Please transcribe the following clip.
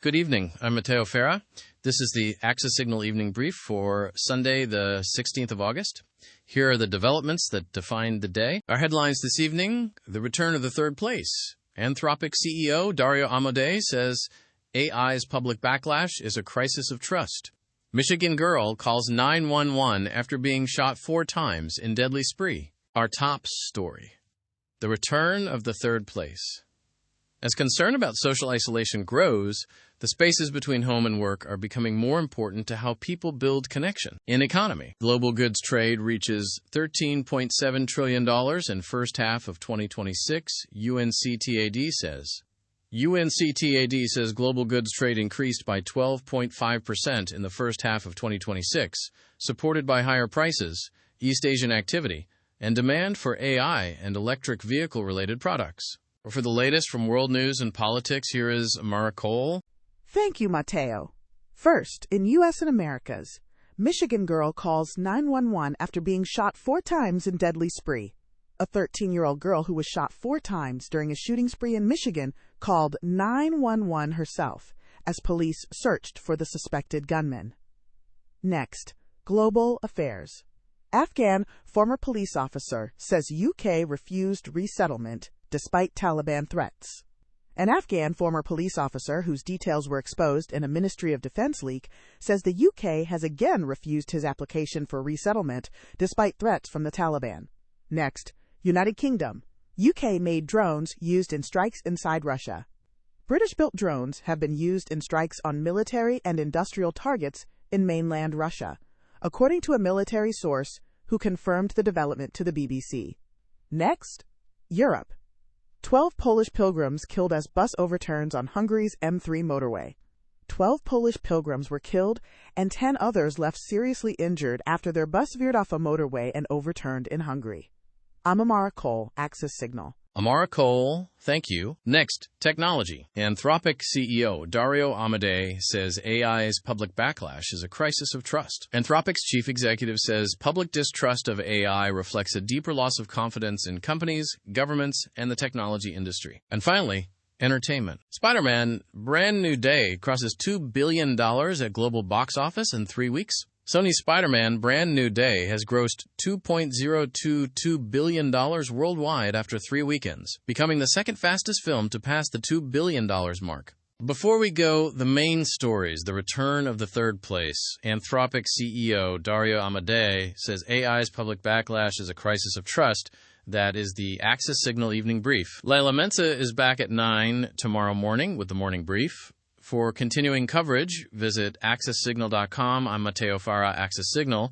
Good evening. I'm Mateo Farah. This is the Access Signal Evening Brief for Sunday, the 16th of August. Here are the developments that defined the day. Our headlines this evening: the return of the third place. Anthropic CEO Dario Amodei says AI's public backlash is a crisis of trust. Michigan girl calls 911 after being shot 4 times in deadly spree. Our top story: the return of the third place. As concern about social isolation grows, the spaces between home and work are becoming more important to how people build connection. In economy, global goods trade reaches $13.7 trillion in first half of 2026, UNCTAD says. UNCTAD says global goods trade increased by 12.5% in the first half of 2026, supported by higher prices, East Asian activity, and demand for AI and electric vehicle-related products. For the latest from world news and politics, here is Amara Cole. Thank you, Mateo. First, in U.S. and Americas, Michigan girl calls 911 after being shot 4 times in deadly spree. A 13-year-old girl who was shot 4 times during a shooting spree in Michigan called 911 herself as police searched for the suspected gunman. Next, global affairs. Afghan former police officer says UK refused resettlement despite Taliban threats. An Afghan former police officer, whose details were exposed in a Ministry of Defense leak, says the UK has again refused his application for resettlement despite threats from the Taliban. Next, United Kingdom. UK-made drones used in strikes inside Russia. British-built drones have been used in strikes on military and industrial targets in mainland Russia, according to a military source who confirmed the development to the BBC. Next, Europe. 12 Polish pilgrims killed as bus overturns on Hungary's M3 motorway. 12 Polish pilgrims were killed and 10 others left seriously injured after their bus veered off a motorway and overturned in Hungary. I'm Amara Cole, Access Signal. Amara Cole, thank you. Next, technology. Anthropic CEO Dario Amodei says AI's public backlash is a crisis of trust. Anthropic's chief executive says public distrust of AI reflects a deeper loss of confidence in companies, governments, and the technology industry. And finally, entertainment. Spider-Man Brand New Day crosses $2 billion at global box office in 3 weeks. Sony's Spider-Man Brand New Day has grossed $2.022 billion worldwide after 3 weekends, becoming the second fastest film to pass the $2 billion mark. Before we go, the main stories: the return of the third place. Anthropic CEO Dario Amodei says AI's public backlash is a crisis of trust. That is the Access Signal Evening Brief. Leila Mensa is back at 9 tomorrow morning with the Morning Brief. For continuing coverage, visit accesssignal.com. I'm Mateo Farah, Access Signal.